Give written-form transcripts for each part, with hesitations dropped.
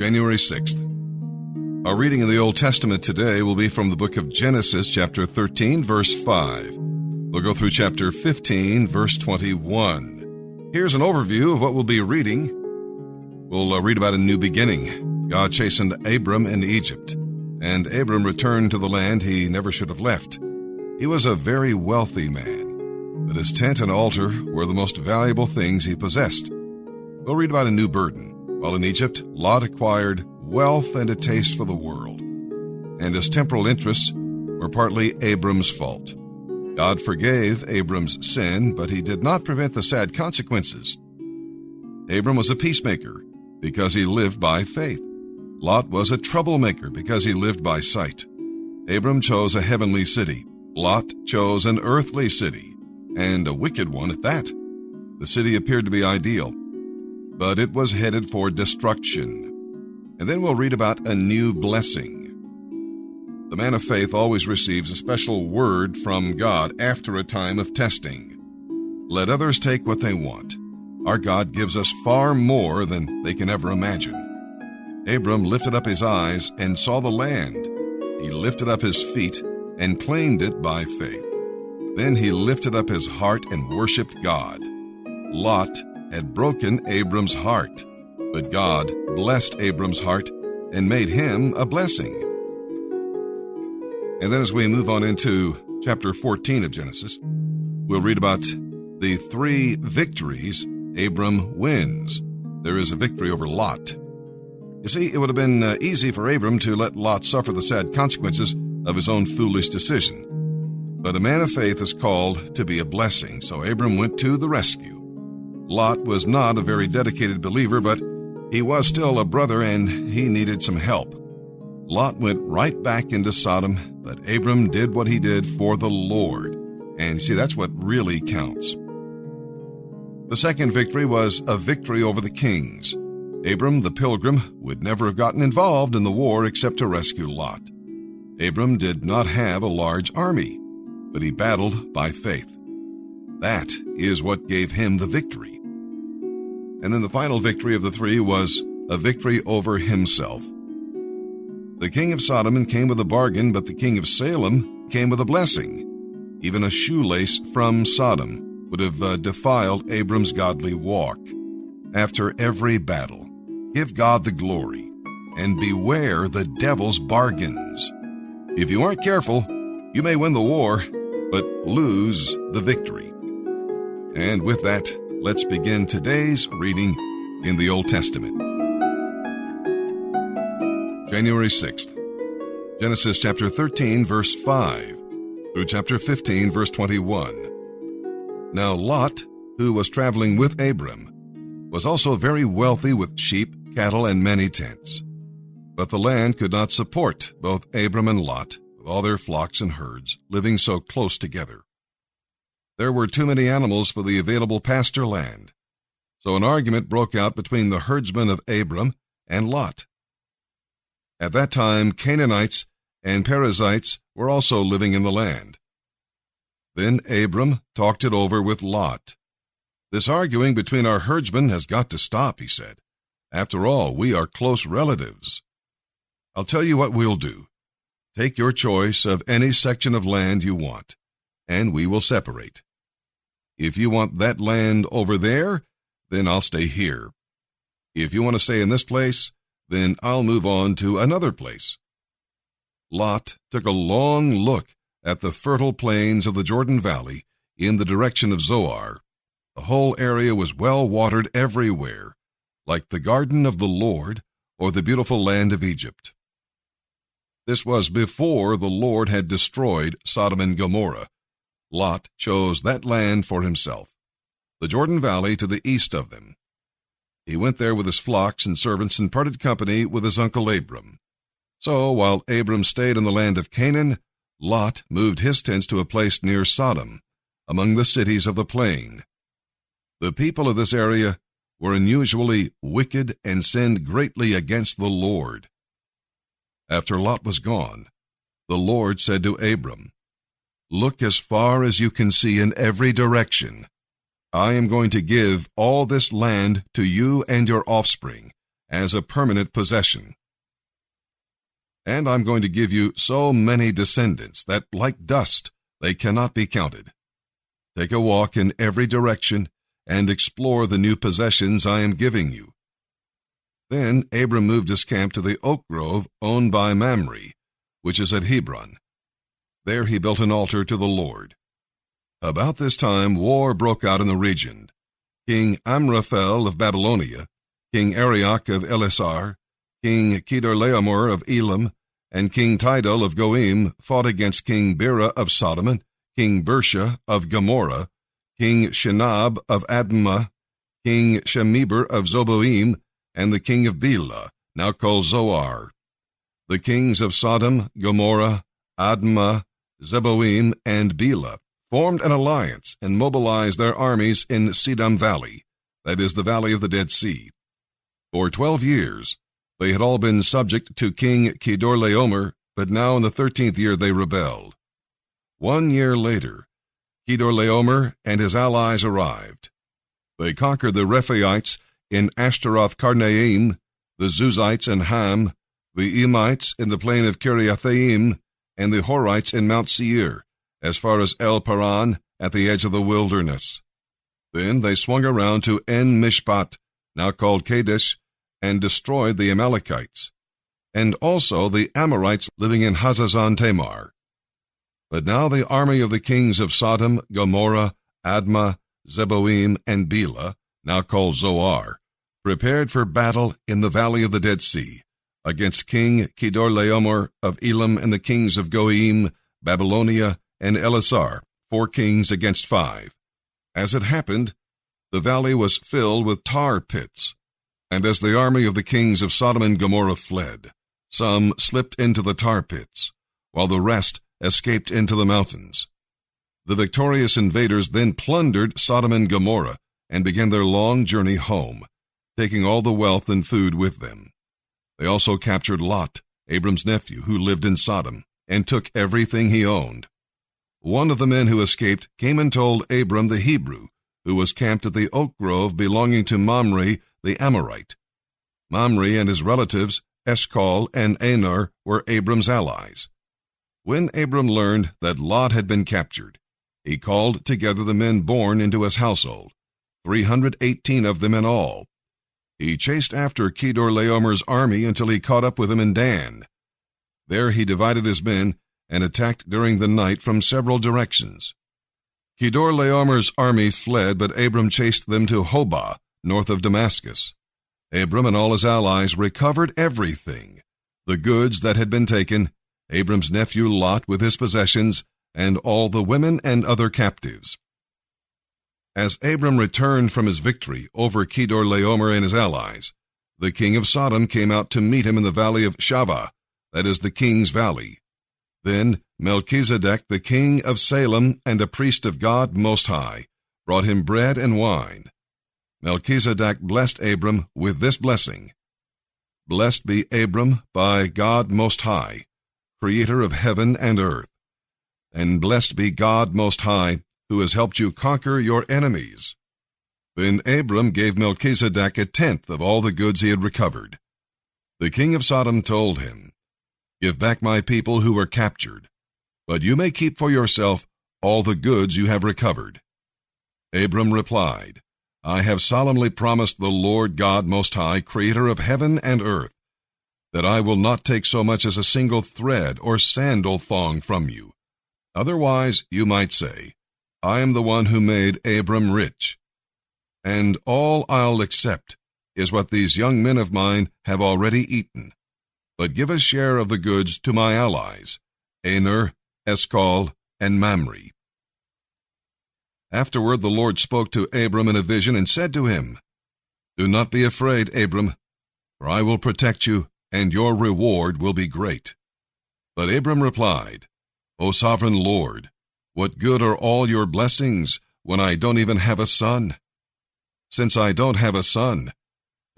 January 6th. Our reading in the Old Testament today will be from the book of Genesis, chapter 13, verse 5. We'll go through chapter 15, verse 21. Here's an overview of what we'll be reading. We'll read about a new beginning. God chastened Abram in Egypt, and Abram returned to the land he never should have left. He was a very wealthy man, but his tent and altar were the most valuable things he possessed. We'll read about a new burden. While in Egypt, Lot acquired wealth and a taste for the world, and his temporal interests were partly Abram's fault. God forgave Abram's sin, but he did not prevent the sad consequences. Abram was a peacemaker because he lived by faith. Lot was a troublemaker because he lived by sight. Abram chose a heavenly city. Lot chose an earthly city, and a wicked one at that. The city appeared to be ideal, but it was headed for destruction. And then we'll read about a new blessing. The man of faith always receives a special word from God after a time of testing. Let others take what they want. Our God gives us far more than they can ever imagine. Abram lifted up his eyes and saw the land. He lifted up his feet and claimed it by faith. Then he lifted up his heart and worshiped God. Lot had broken Abram's heart, but God blessed Abram's heart and made him a blessing. And then as we move on into chapter 14 of Genesis, we'll read about the 3 victories Abram wins. There is a victory over Lot. You see, it would have been easy for Abram to let Lot suffer the sad consequences of his own foolish decision. But a man of faith is called to be a blessing, so Abram went to the rescue. Lot was not a very dedicated believer, but he was still a brother and he needed some help. Lot went right back into Sodom, but Abram did what he did for the Lord. And see, that's what really counts. The second victory was a victory over the kings. Abram, the pilgrim, would never have gotten involved in the war except to rescue Lot. Abram did not have a large army, but he battled by faith. That is what gave him the victory. And then the final victory of the 3 was a victory over himself. The king of Sodom came with a bargain, but the king of Salem came with a blessing. Even a shoelace from Sodom would have defiled Abram's godly walk. After every battle, give God the glory and beware the devil's bargains. If you aren't careful, you may win the war, but lose the victory. And with that, let's begin today's reading in the Old Testament. January 6th. Genesis chapter 13, verse 5, through chapter 15, verse 21. Now Lot, who was traveling with Abram, was also very wealthy with sheep, cattle, and many tents. But the land could not support both Abram and Lot, with all their flocks and herds, living so close together. There were too many animals for the available pasture land. So an argument broke out between the herdsmen of Abram and Lot. At that time, Canaanites and Perizzites were also living in the land. Then Abram talked it over with Lot. This arguing between our herdsmen has got to stop, he said. After all, we are close relatives. I'll tell you what we'll do. Take your choice of any section of land you want, and we will separate. If you want that land over there, then I'll stay here. If you want to stay in this place, then I'll move on to another place. Lot took a long look at the fertile plains of the Jordan Valley in the direction of Zoar. The whole area was well watered everywhere, like the garden of the Lord or the beautiful land of Egypt. This was before the Lord had destroyed Sodom and Gomorrah. Lot chose that land for himself, the Jordan Valley to the east of them. He went there with his flocks and servants and parted company with his uncle Abram. So while Abram stayed in the land of Canaan, Lot moved his tents to a place near Sodom, among the cities of the plain. The people of this area were unusually wicked and sinned greatly against the Lord. After Lot was gone, the Lord said to Abram, "Look as far as you can see in every direction. I am going to give all this land to you and your offspring, as a permanent possession. And I'm going to give you so many descendants that, like dust, they cannot be counted. Take a walk in every direction and explore the new possessions I am giving you." Then Abram moved his camp to the oak grove owned by Mamre, which is at Hebron. There he built an altar to the Lord. About this time war broke out in the region. King Amraphel of Babylonia, King Arioch of Elasar, King Kedorlaomer of Elam, and King Tidal of Goim fought against King Bera of Sodom, King Bersha of Gomorrah, King Shinab of Admah, King Shemeber of Zeboim, and the king of Bela, now called Zoar. The kings of Sodom, Gomorrah, Admah, Zeboim, and Bela formed an alliance and mobilized their armies in Sedum Valley, that is the valley of the Dead Sea. For 12 years, they had all been subject to King Kedorlaomer, but now in the 13th year they rebelled. 1 year later, Kedorlaomer and his allies arrived. They conquered the Rephaites in Ashtaroth Karnaim, the Zuzites in Ham, the Emites in the plain of Kiriathaim, and the Horites in Mount Seir, as far as El Paran at the edge of the wilderness. Then they swung around to En Mishpat, now called Kadesh, and destroyed the Amalekites, and also the Amorites living in Hazazon Tamar. But now the army of the kings of Sodom, Gomorrah, Admah, Zeboim, and Bela, now called Zoar, prepared for battle in the valley of the Dead Sea, against King Kedorlaomer of Elam and the kings of Goim, Babylonia, and Elasar, 4 kings against 5. As it happened, the valley was filled with tar pits, and as the army of the kings of Sodom and Gomorrah fled, some slipped into the tar pits, while the rest escaped into the mountains. The victorious invaders then plundered Sodom and Gomorrah and began their long journey home, taking all the wealth and food with them. They also captured Lot, Abram's nephew, who lived in Sodom, and took everything he owned. One of the men who escaped came and told Abram the Hebrew, who was camped at the oak grove belonging to Mamre the Amorite. Mamre and his relatives, Eshcol and Aner, were Abram's allies. When Abram learned that Lot had been captured, he called together the men born into his household, 318 of them in all. He chased after Kedorlaomer's army until he caught up with him in Dan. There he divided his men and attacked during the night from several directions. Kedorlaomer's army fled, but Abram chased them to Hobah, north of Damascus. Abram and all his allies recovered everything, the goods that had been taken, Abram's nephew Lot with his possessions, and all the women and other captives. As Abram returned from his victory over Kedorlaomer and his allies, the king of Sodom came out to meet him in the valley of Shavah, that is the king's valley. Then Melchizedek, the king of Salem and a priest of God Most High, brought him bread and wine. Melchizedek blessed Abram with this blessing: "Blessed be Abram by God Most High, creator of heaven and earth, and blessed be God Most High, who has helped you conquer your enemies." Then Abram gave Melchizedek 1/10 of all the goods he had recovered. The king of Sodom told him, "Give back my people who were captured, but you may keep for yourself all the goods you have recovered." Abram replied, "I have solemnly promised the Lord God Most High, creator of heaven and earth, that I will not take so much as a single thread or sandal thong from you. Otherwise, you might say, I am the one who made Abram rich. And all I'll accept is what these young men of mine have already eaten. But give a share of the goods to my allies, Aner, Eshcol, and Mamre." Afterward the Lord spoke to Abram in a vision and said to him, "Do not be afraid, Abram, for I will protect you, and your reward will be great." But Abram replied, "O sovereign Lord, what good are all your blessings when I don't even have a son? Since I don't have a son,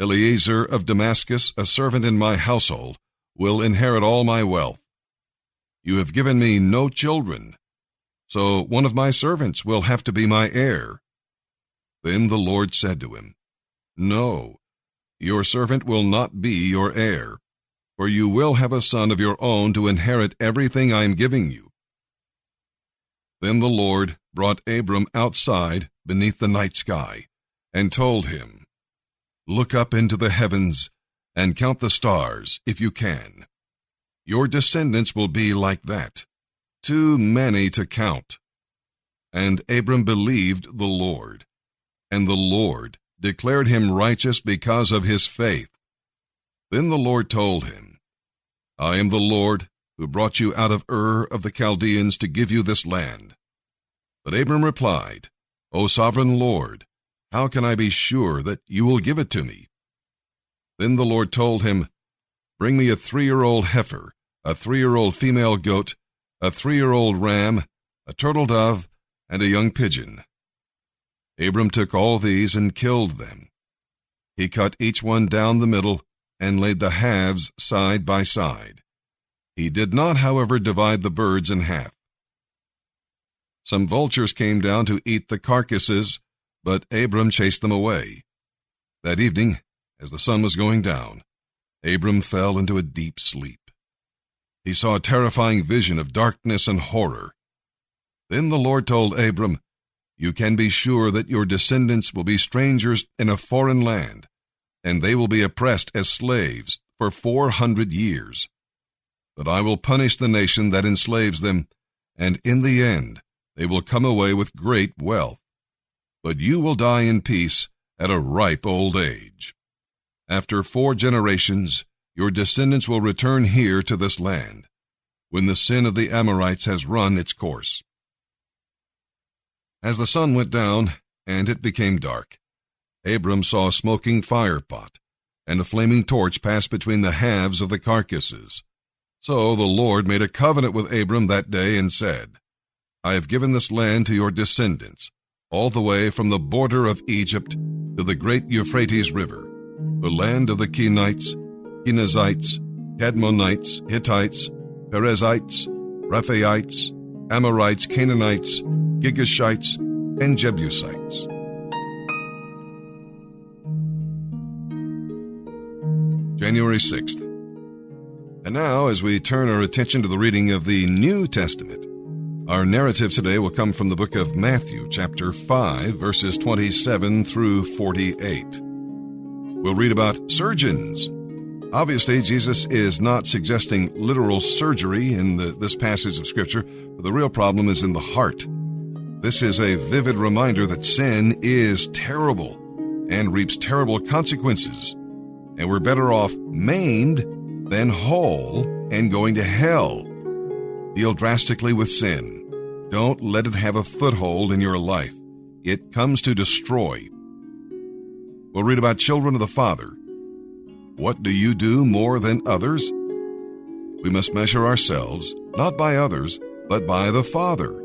Eliezer of Damascus, a servant in my household, will inherit all my wealth. You have given me no children, so one of my servants will have to be my heir." Then the Lord said to him, "No, your servant will not be your heir, for you will have a son of your own to inherit everything I am giving you." Then the Lord brought Abram outside beneath the night sky, and told him, "Look up into the heavens and count the stars, if you can. Your descendants will be like that, too many to count." And Abram believed the Lord, and the Lord declared him righteous because of his faith. Then the Lord told him, "I am the Lord who brought you out of Ur of the Chaldeans to give you this land." But Abram replied, "O sovereign Lord, how can I be sure that you will give it to me?" Then the Lord told him, "Bring me a 3-year-old heifer, a 3-year-old female goat, a 3-year-old ram, a turtle dove, and a young pigeon." Abram took all these and killed them. He cut each one down the middle and laid the halves side by side. He did not, however, divide the birds in half. Some vultures came down to eat the carcasses, but Abram chased them away. That evening, as the sun was going down, Abram fell into a deep sleep. He saw a terrifying vision of darkness and horror. Then the Lord told Abram, "You can be sure that your descendants will be strangers in a foreign land, and they will be oppressed as slaves for 400 years. But I will punish the nation that enslaves them, and in the end they will come away with great wealth. But you will die in peace at a ripe old age. After 4 generations, your descendants will return here to this land, when the sin of the Amorites has run its course." As the sun went down and it became dark, Abram saw a smoking fire pot and a flaming torch pass between the halves of the carcasses. So the Lord made a covenant with Abram that day and said, "I have given this land to your descendants, all the way from the border of Egypt to the great Euphrates River, the land of the Kenites, Kenizzites, Kadmonites, Hittites, Perizzites, Rephaites, Amorites, Canaanites, Girgashites, and Jebusites." January 6th. And now, as we turn our attention to the reading of the New Testament, our narrative today will come from the book of Matthew, chapter 5, verses 27 through 48. We'll read about surgeons. Obviously, Jesus is not suggesting literal surgery in this passage of Scripture, but the real problem is in the heart. This is a vivid reminder that sin is terrible and reaps terrible consequences, and we're better off maimed than whole and going to hell. Deal drastically with sin. Don't let it have a foothold in your life. It comes to destroy. We'll read about children of the Father. What do you do more than others? We must measure ourselves, not by others, but by the Father.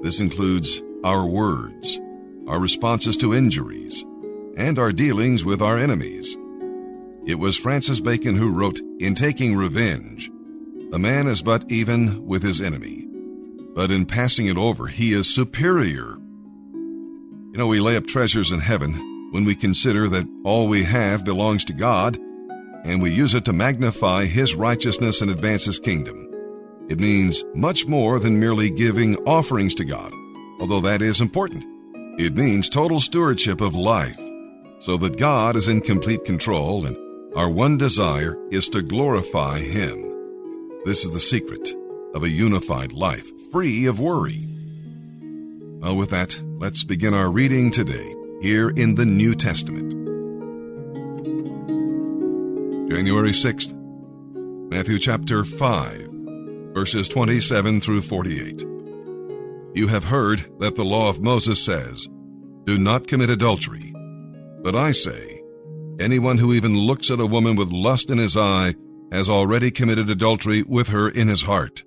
This includes our words, our responses to injuries, and our dealings with our enemies. It was Francis Bacon who wrote, "In taking revenge, a man is but even with his enemy, but in passing it over, he is superior." We lay up treasures in heaven when we consider that all we have belongs to God, and we use it to magnify His righteousness and advance His kingdom. It means much more than merely giving offerings to God, although that is important. It means total stewardship of life, so that God is in complete control, and our one desire is to glorify Him. This is the secret of a unified life, free of worry. Well, with that, let's begin our reading today, here in the New Testament. January 6th, Matthew chapter 5, verses 27 through 48. You have heard that the law of Moses says, "Do not commit adultery." But I say, anyone who even looks at a woman with lust in his eye has already committed adultery with her in his heart.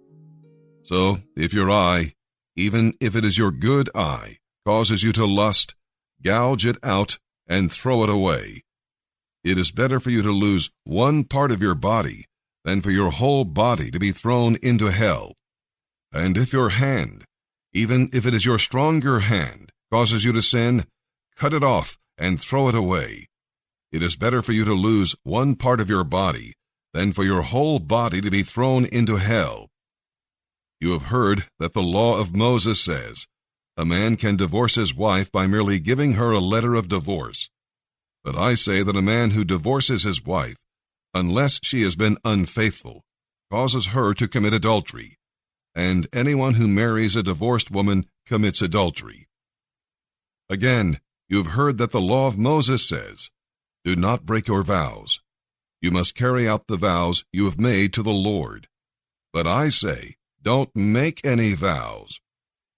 So, if your eye, even if it is your good eye, causes you to lust, gouge it out and throw it away. It is better for you to lose one part of your body than for your whole body to be thrown into hell. And if your hand, even if it is your stronger hand, causes you to sin, cut it off and throw it away. It is better for you to lose one part of your body than for your whole body to be thrown into hell. You have heard that the law of Moses says, a man can divorce his wife by merely giving her a letter of divorce. But I say that a man who divorces his wife, unless she has been unfaithful, causes her to commit adultery, and anyone who marries a divorced woman commits adultery. Again, you have heard that the law of Moses says, do not break your vows. You must carry out the vows you have made to the Lord. But I say, don't make any vows.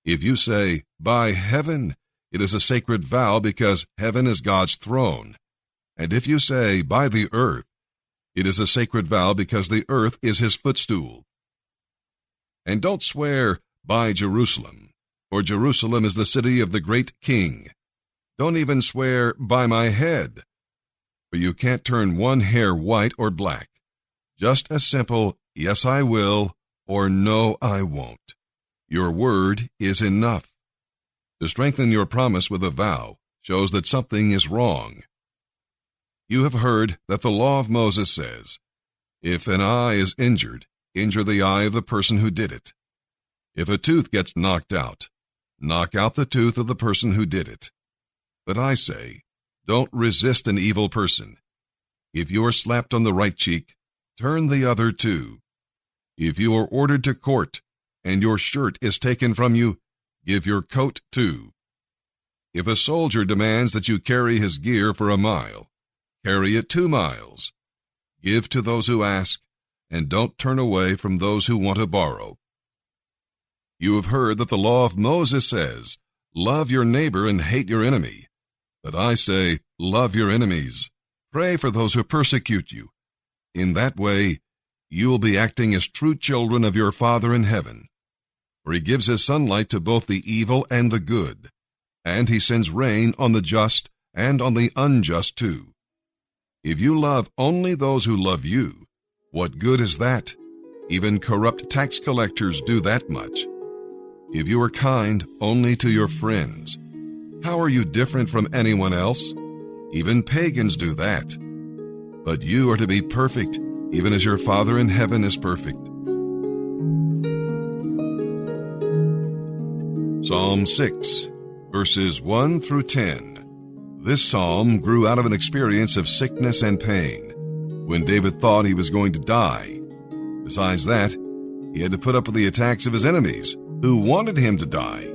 If you say, by heaven, it is a sacred vow because heaven is God's throne. And if you say, by the earth, it is a sacred vow because the earth is his footstool. And don't swear, by Jerusalem, for Jerusalem is the city of the great king. Don't even swear, by my head, for you can't turn one hair white or black. Just a simple, yes I will, or no I won't. Your word is enough. To strengthen your promise with a vow shows that something is wrong. You have heard that the law of Moses says, if an eye is injured, injure the eye of the person who did it. If a tooth gets knocked out, knock out the tooth of the person who did it. But I say, don't resist an evil person. If you are slapped on the right cheek, turn the other too. If you are ordered to court, and your shirt is taken from you, give your coat too. If a soldier demands that you carry his gear for a mile, carry it 2 miles. Give to those who ask, and don't turn away from those who want to borrow. You have heard that the law of Moses says, love your neighbor and hate your enemy. But I say, love your enemies. Pray for those who persecute you. In that way, you will be acting as true children of your Father in heaven. For he gives his sunlight to both the evil and the good, and he sends rain on the just and on the unjust too. If you love only those who love you, what good is that? Even corrupt tax collectors do that much. If you are kind only to your friends, how are you different from anyone else? Even pagans do that. But you are to be perfect, even as your Father in heaven is perfect. Psalm 6, verses 1 through 10. This psalm grew out of an experience of sickness and pain, when David thought he was going to die. Besides that, he had to put up with the attacks of his enemies, who wanted him to die.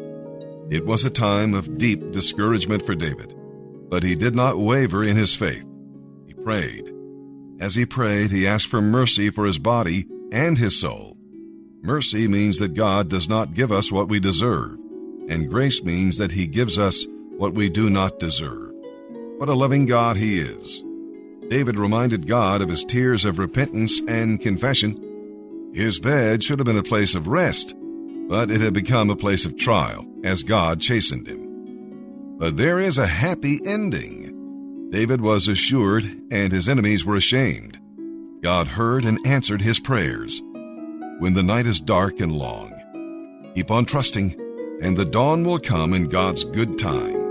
It was a time of deep discouragement for David, but he did not waver in his faith. He prayed. As he prayed, he asked for mercy for his body and his soul. Mercy means that God does not give us what we deserve, and grace means that he gives us what we do not deserve. What a loving God he is. David reminded God of his tears of repentance and confession. His bed should have been a place of rest, but it had become a place of trial as God chastened him. But there is a happy ending. David was assured, and his enemies were ashamed. God heard and answered his prayers. When the night is dark and long, keep on trusting, and the dawn will come in God's good time.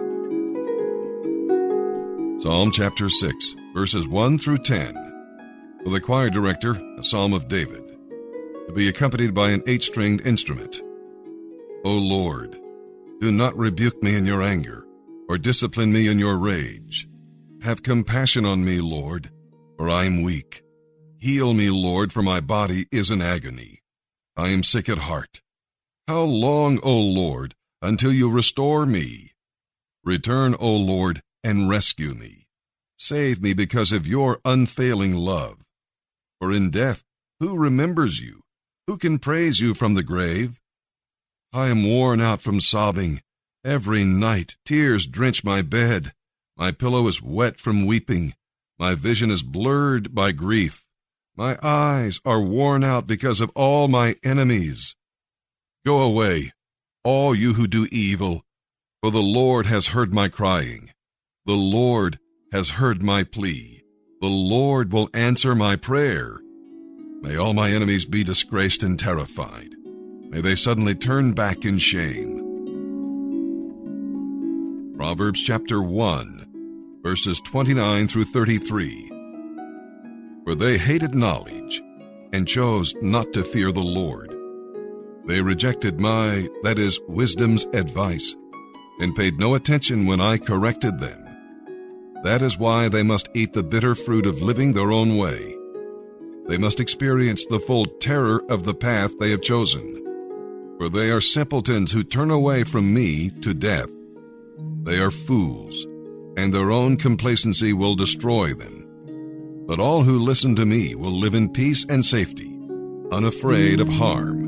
Psalm chapter 6, verses 1 through 10. For the choir director, a psalm of David, to be accompanied by an 8-stringed instrument. O Lord, do not rebuke me in your anger, or discipline me in your rage. Have compassion on me, Lord, for I am weak. Heal me, Lord, for my body is in agony. I am sick at heart. How long, O Lord, until you restore me? Return, O Lord, and rescue me. Save me because of your unfailing love. For in death, who remembers you? Who can praise you from the grave? I am worn out from sobbing. Every night tears drench my bed. My pillow is wet from weeping. My vision is blurred by grief. My eyes are worn out because of all my enemies. Go away, all you who do evil, for the Lord has heard my crying. The Lord has heard my plea. The Lord will answer my prayer. May all my enemies be disgraced and terrified. May they suddenly turn back in shame. Proverbs chapter 1, verses 29 through 33. For they hated knowledge and chose not to fear the Lord. They rejected my, that is, wisdom's advice, and paid no attention when I corrected them. That is why they must eat the bitter fruit of living their own way. They must experience the full terror of the path they have chosen. For they are simpletons who turn away from me to death. They are fools, and their own complacency will destroy them. But all who listen to me will live in peace and safety, unafraid of harm.